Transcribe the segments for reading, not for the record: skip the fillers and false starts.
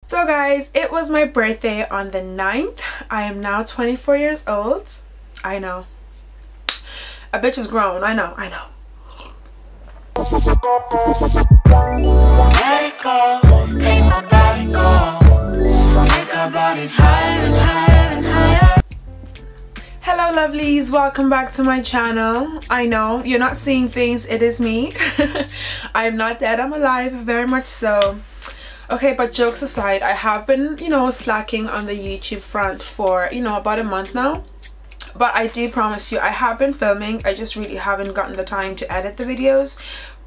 So guys, it was my birthday on the 9th. I am now 24 years old. I know. A bitch is grown. I know. Let it go. Make my body go. Make our bodies higher and higher and higher. Hello lovelies, welcome back to my channel. I know you're not seeing things, it is me. I am not dead, I'm alive, very much so. Okay, but jokes aside, I have been, slacking on the YouTube front for, about a month now. But I do promise you, I have been filming. I just really haven't gotten the time to edit the videos.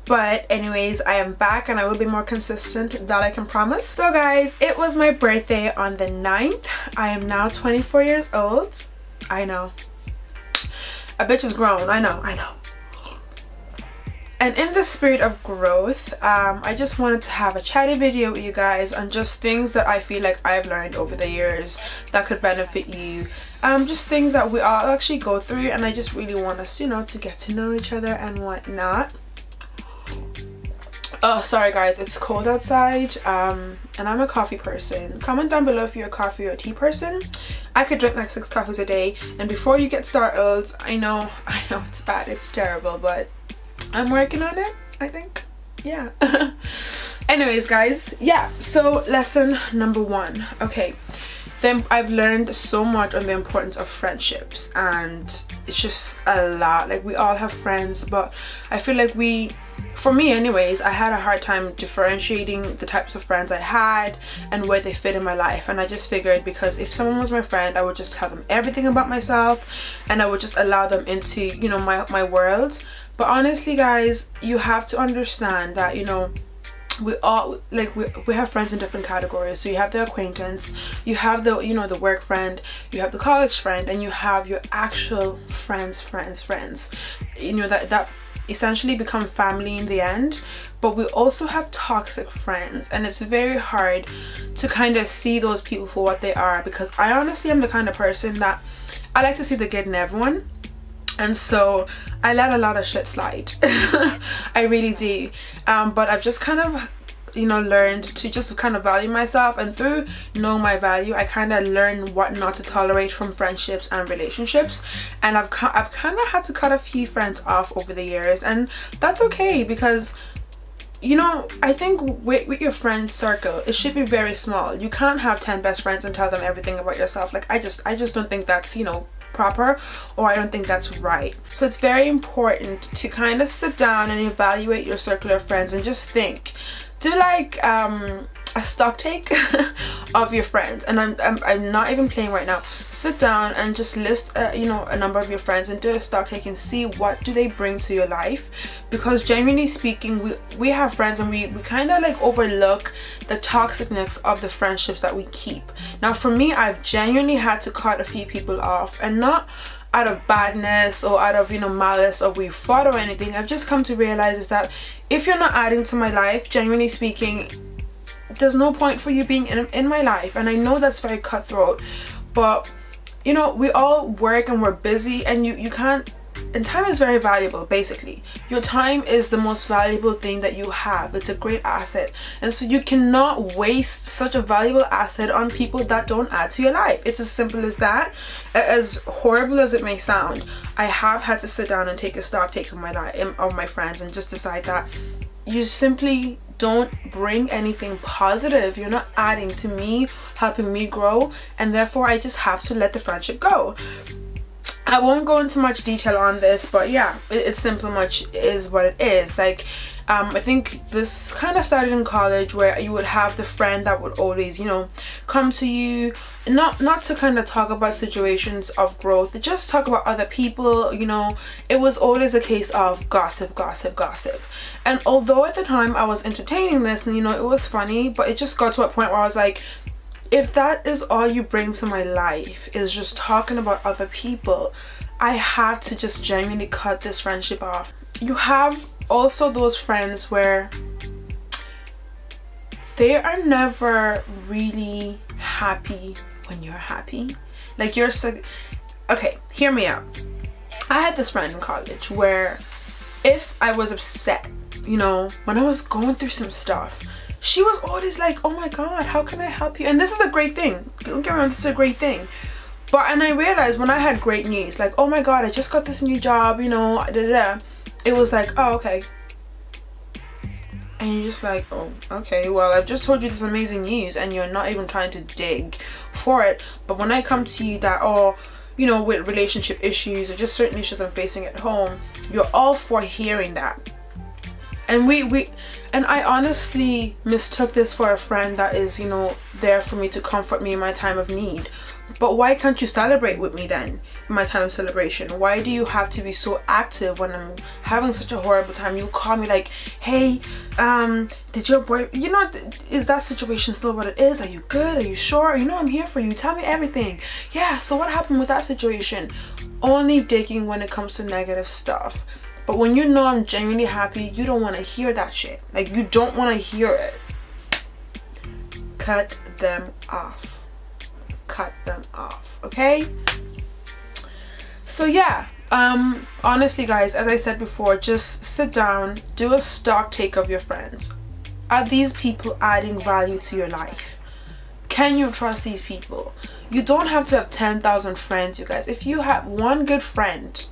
But anyways, I am back and I will be more consistent, that I can promise. So guys, it was my birthday on the 9th. I am now 24 years old. I know. A bitch is grown. I know. And in the spirit of growth, I just wanted to have a chatty video with you guys on just things that I feel like I've learned over the years that could benefit you. Just things that we all actually go through, and I just really want us, to get to know each other and whatnot. Oh, sorry guys, it's cold outside, and I'm a coffee person. Comment down below if you're a coffee or a tea person. I could drink like 6 coffees a day, and before you get startled, I know it's bad, it's terrible, but I'm working on it, I think. Yeah. Anyways guys, yeah, so lesson number 1. Okay, then I've learned so much on the importance of friendships, and it's just a lot. Like, we all have friends, but I feel like for me anyways, I had a hard time differentiating the types of friends I had and where they fit in my life. And I just figured, because if someone was my friend, I would just tell them everything about myself and I would just allow them into, my world. But honestly guys, you have to understand that, we all we have friends in different categories. So you have the acquaintance, you have the the work friend, you have the college friend, and you have your actual friends that essentially become family in the end. But we also have toxic friends, and it's very hard to kind of see those people for what they are, because I honestly am the kind of person that I like to see the good in everyone. And so I let a lot of shit slide. I really do. But I've just kind of learned to just kind of value myself, and through know my value, I kind of learn what not to tolerate from friendships and relationships. And I've kind of had to cut a few friends off over the years, and that's okay, because I think with your friend circle, it should be very small. You can't have 10 best friends and tell them everything about yourself. Like, I just don't think that's proper, or I don't think that's right. So it's very important to kind of sit down and evaluate your circle of friends and just think. Do like a stock take of your friends, and I'm not even playing right now. Sit down and just list a number of your friends and do a stock take and see what do they bring to your life. Because genuinely speaking, we have friends, and we kind of like overlook the toxicness of the friendships that we keep. Now for me, I've genuinely had to cut a few people off, and not out of badness or out of malice or we fought or anything. I've just come to realize is that if you're not adding to my life, genuinely speaking, there's no point for you being in my life. And I know that's very cutthroat, but we all work and we're busy, and you can't, and time is very valuable. Basically, your time is the most valuable thing that you have. It's a great asset, and so you cannot waste such a valuable asset on people that don't add to your life. It's as simple as that. As horrible as it may sound, I have had to sit down and take a stock take of my life, of my friends, and just decide that you simply don't bring anything positive. You're not adding to me, helping me grow, and therefore I just have to let the friendship go. I won't go into much detail on this, but yeah, it's simple much is what it is. Like, I think this kind of started in college, where you would have the friend that would always, come to you, not to kind of talk about situations of growth, just talk about other people. It was always a case of gossip. And although at the time I was entertaining this, and it was funny, but it just got to a point where I was like, if that is all you bring to my life, is just talking about other people, I have to just genuinely cut this friendship off. You have also those friends where they are never really happy when you're happy. Like, you're so okay, hear me out. I had this friend in college where if I was upset, when I was going through some stuff, she was always like, oh my god, how can I help you? And this is a great thing, don't get me wrong, this is a great thing. But and I realized when I had great news, like, oh my god, I just got this new job, you know, da, da, da, it was like, oh, okay. And you're just like, oh, okay, well, I've just told you this amazing news and you're not even trying to dig for it. But when I come to you that, oh, you know, with relationship issues or just certain issues I'm facing at home, you're all for hearing that. And and I honestly mistook this for a friend that is, you know, there for me to comfort me in my time of need. But why can't you celebrate with me then in my time of celebration? Why do you have to be so active when I'm having such a horrible time? You call me like, hey, did your boy, you know, is that situation still what it is? Are you good? Are you sure? You know, I'm here for you. Tell me everything. Yeah, so what happened with that situation? Only digging when it comes to negative stuff. But when you know I'm genuinely happy, you don't want to hear that shit. Like, you don't want to hear it. Cut them off. Cut them off, okay? So yeah, honestly guys, as I said before, just sit down, do a stock take of your friends. Are these people adding value to your life? Can you trust these people? You don't have to have 10,000 friends, you guys. If you have one good friend,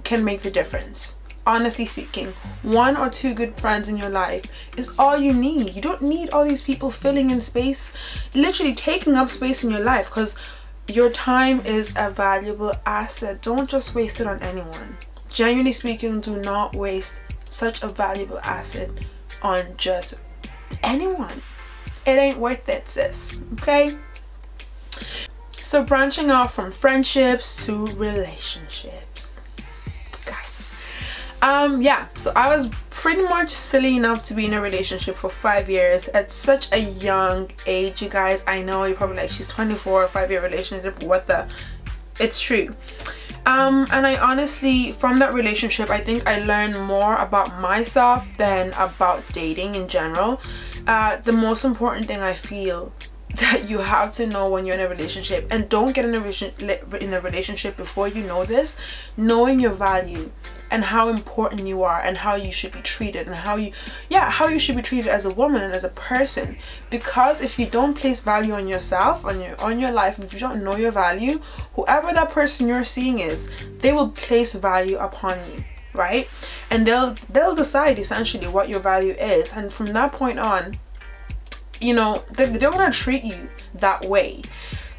can make the difference. Honestly speaking, 1 or 2 good friends in your life is all you need. You don't need all these people filling in space, literally taking up space in your life, because your time is a valuable asset. Don't just waste it on anyone. Genuinely speaking, do not waste such a valuable asset on just anyone. It ain't worth it, sis, okay? So branching off from friendships to relationships. Yeah, so I was pretty much silly enough to be in a relationship for 5 years at such a young age, you guys. I know you're probably like, she's 24, a 5-year relationship, what the, it's true. And I honestly, from that relationship, I think I learned more about myself than about dating in general. The most important thing I feel that you have to know when you're in a relationship, and don't get in a relationship before you know this, knowing your value and how important you are and how you should be treated, and how you should be treated as a woman and as a person. Because if you don't place value on yourself, on your life, if you don't know your value, whoever that person you're seeing is, they will place value upon you, right? And they'll decide essentially what your value is, and from that point on, you know, they want to treat you that way.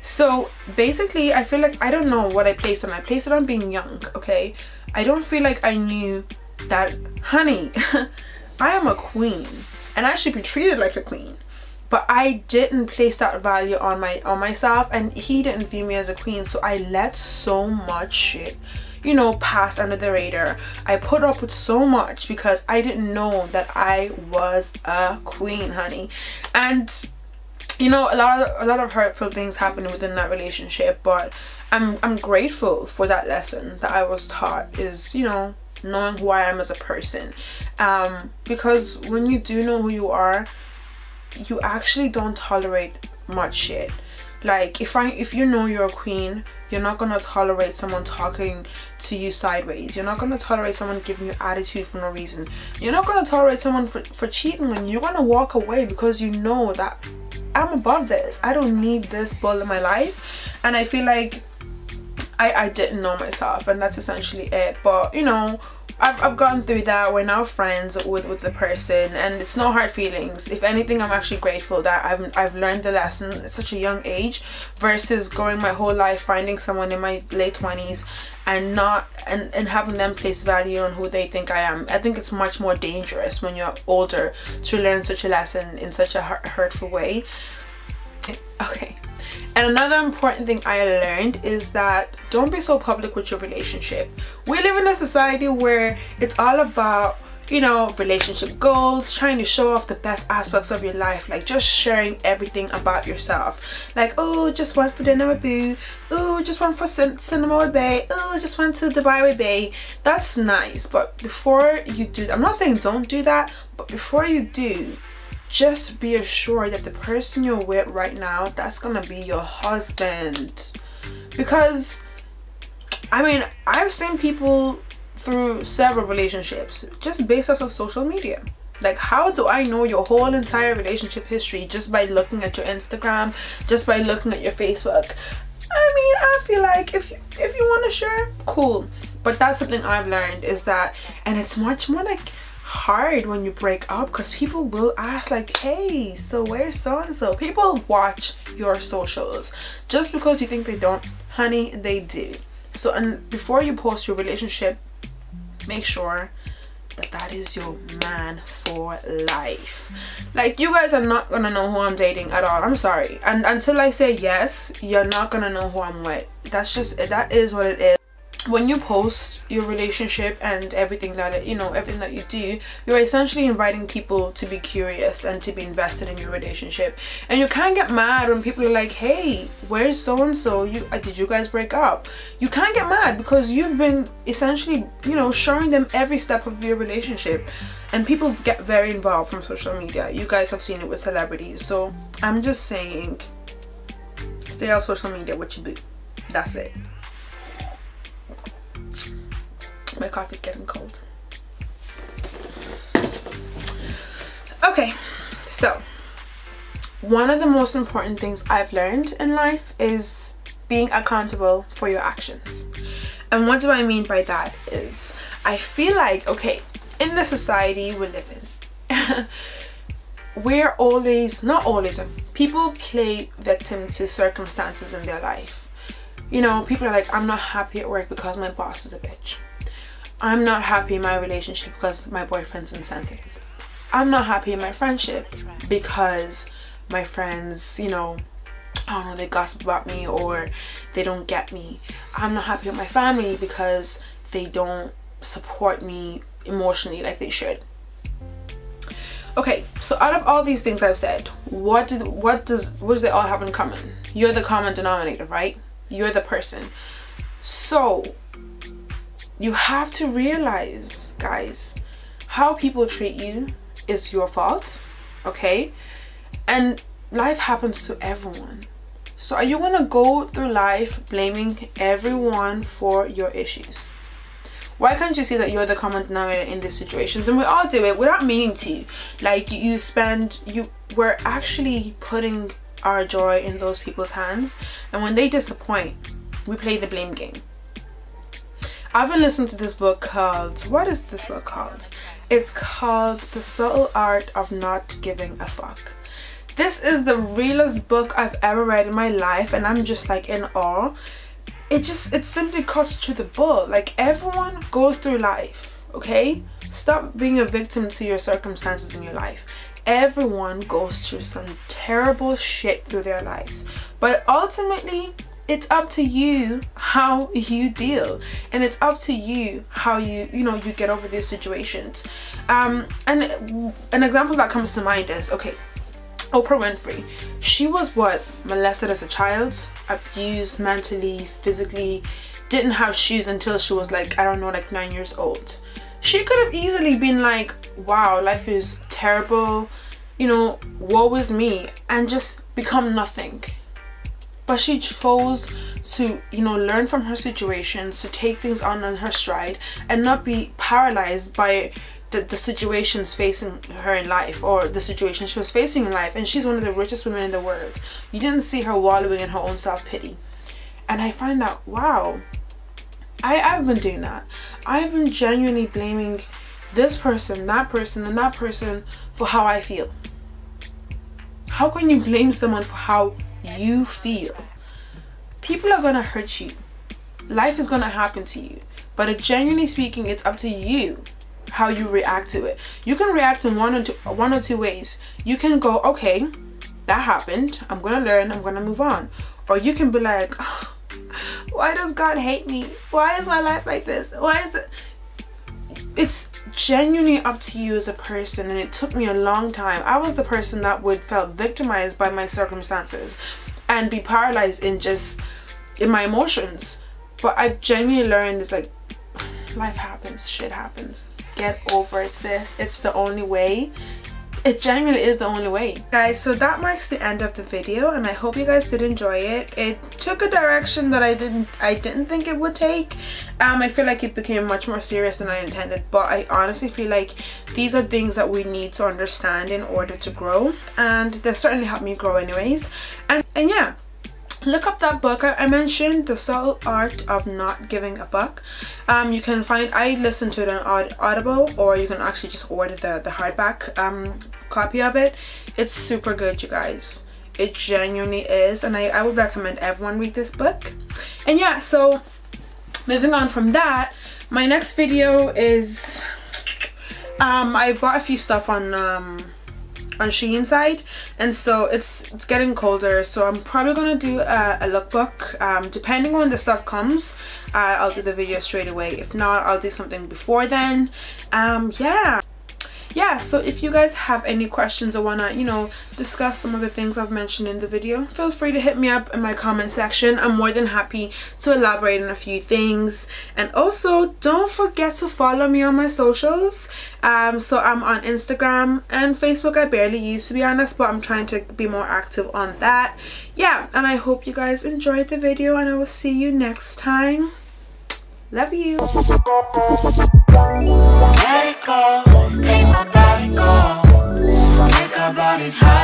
So basically, I feel like, I don't know what I placed on. I placed it on being young, okay? I don't feel like I knew that, honey, I am a queen and I should be treated like a queen. But I didn't place that value on myself, and he didn't view me as a queen. So I let so much shit, you know, pass under the radar. I put up with so much because I didn't know that I was a queen, honey. And you know, a lot of hurtful things happened within that relationship, but I'm grateful for that lesson that I was taught, is, you know, knowing who I am as a person. Because when you do know who you are, you actually don't tolerate much shit. Like, if you know you're a queen, you're not gonna tolerate someone talking to you sideways. You're not gonna tolerate someone giving you attitude for no reason. You're not gonna tolerate someone for cheating on you. You're gonna walk away because you know that I'm above this. I don't need this bull in my life. And I feel like I didn't know myself, and that's essentially it. But you know, I've gone through that. We're now friends with the person, and it's no hard feelings. If anything, I'm actually grateful that I've learned the lesson at such a young age, versus going my whole life finding someone in my late 20s and having them place value on who they think I am. I think it's much more dangerous when you're older to learn such a lesson in such a hurtful way. Okay. And another important thing I learned is that don't be so public with your relationship. We live in a society where it's all about, you know, relationship goals, trying to show off the best aspects of your life, like just sharing everything about yourself. Like, oh, just went for dinner with Boo. Oh, just went for cinema with Bae. Oh, just went to Dubai with Bae. That's nice, but before you do, I'm not saying don't do that, but before you do, just be assured that the person you're with right now, that's gonna be your husband. Because I mean, I've seen people through several relationships just based off of social media. Like, how do I know your whole entire relationship history just by looking at your Instagram, just by looking at your Facebook? I mean, I feel like if you want to share, cool. But that's something I've learned, is that, and it's much more like hard when you break up, because people will ask like, hey, so where's so and so? People watch your socials. Just because you think they don't, honey, they do. So, and before you post your relationship, make sure that is your man for life. Like, you guys are not gonna know who I'm dating at all. I'm sorry. And until I say yes, you're not gonna know who I'm with. That is what it is. When you post your relationship and everything that everything that you do, you're essentially inviting people to be curious and to be invested in your relationship. And you can't get mad when people are like, hey, where's so and so? Did you guys break up? You can't get mad, because you've been essentially showing them every step of your relationship. And people get very involved from social media. You guys have seen it with celebrities. So I'm just saying, stay off social media, what you do. That's it. My coffee's getting cold. Okay, so one of the most important things I've learned in life is being accountable for your actions. And what do I mean by that is, I feel like, okay, in the society we live in, we're always, not always, people play victim to circumstances in their life. People are like, I'm not happy at work because my boss is a bitch. I'm not happy in my relationship because my boyfriend's insensitive. I'm not happy in my friendship because my friends, I don't know, they gossip about me or they don't get me. I'm not happy with my family because they don't support me emotionally like they should. Okay, so out of all these things I've said, what do they all have in common? You're the common denominator, right? You're the person. So you have to realize, guys, how people treat you is your fault, okay? And life happens to everyone. So are you gonna go through life blaming everyone for your issues? Why can't you see that you're the common denominator in these situations? And we all do it without meaning to. Like, we're actually putting our joy in those people's hands, and when they disappoint, we play the blame game. I've been listening to this book called, what is this book called? It's called The Subtle Art of Not Giving a Fuck. This is the realest book I've ever read in my life, and I'm just like in awe. It simply cuts to the bull. Like, everyone goes through life, okay? Stop being a victim to your circumstances in your life. Everyone goes through some terrible shit through their lives, but ultimately it's up to you how you deal, and it's up to you how you get over these situations. And an example that comes to mind is, okay, Oprah Winfrey. She was molested as a child, abused mentally, physically, didn't have shoes until she was like, I don't know, like 9 years old. She could have easily been like, wow, life is terrible, woe is me, and just become nothing. But she chose to, learn from her situations, to take things on her stride, and not be paralyzed by the situations facing her in life, or the situation she was facing in life. And she's one of the richest women in the world. You didn't see her wallowing in her own self-pity. And I find that, wow, I've been doing that. I've been genuinely blaming this person, that person, and that person for how I feel. How can you blame someone for how you feel? People are gonna hurt you. Life is gonna happen to you. But genuinely speaking, it's up to you how you react to it. You can react in one or two ways. You can go, okay, that happened, I'm gonna learn, I'm gonna move on. Or you can be like, oh, why does God hate me? Why is my life like this? Why is it? It's genuinely up to you as a person, and it took me a long time. I was the person that would felt victimized by my circumstances and be paralyzed in my emotions. But I've genuinely learned, it's like, life happens, shit happens. Get over it, sis. It's the only way. It genuinely is the only way. Guys, so that marks the end of the video, and I hope you guys did enjoy it. It took a direction that I didn't think it would take. I feel like it became much more serious than I intended, but I honestly feel like these are things that we need to understand in order to grow, and they've certainly helped me grow anyways. And yeah, look up that book I mentioned, The Subtle Art of Not Giving a Fuck. You can find, I listened to it on Audible, or you can actually just order the hardback copy of it. It's super good, you guys. It genuinely is, and I would recommend everyone read this book. And yeah, so moving on from that, my next video is I bought a few stuff on Shein side, and so it's getting colder, so I'm probably gonna do a lookbook. Depending on when the stuff comes, I'll do the video straight away. If not, I'll do something before then. Yeah, so if you guys have any questions or wanna, you know, discuss some of the things I've mentioned in the video, feel free to hit me up in my comment section. I'm more than happy to elaborate on a few things. And also, don't forget to follow me on my socials. So I'm on Instagram and Facebook. I barely use, to be honest, but I'm trying to be more active on that. Yeah, and I hope you guys enjoyed the video, and I will see you next time. Love you. Let it go, make my body go, take our bodies high.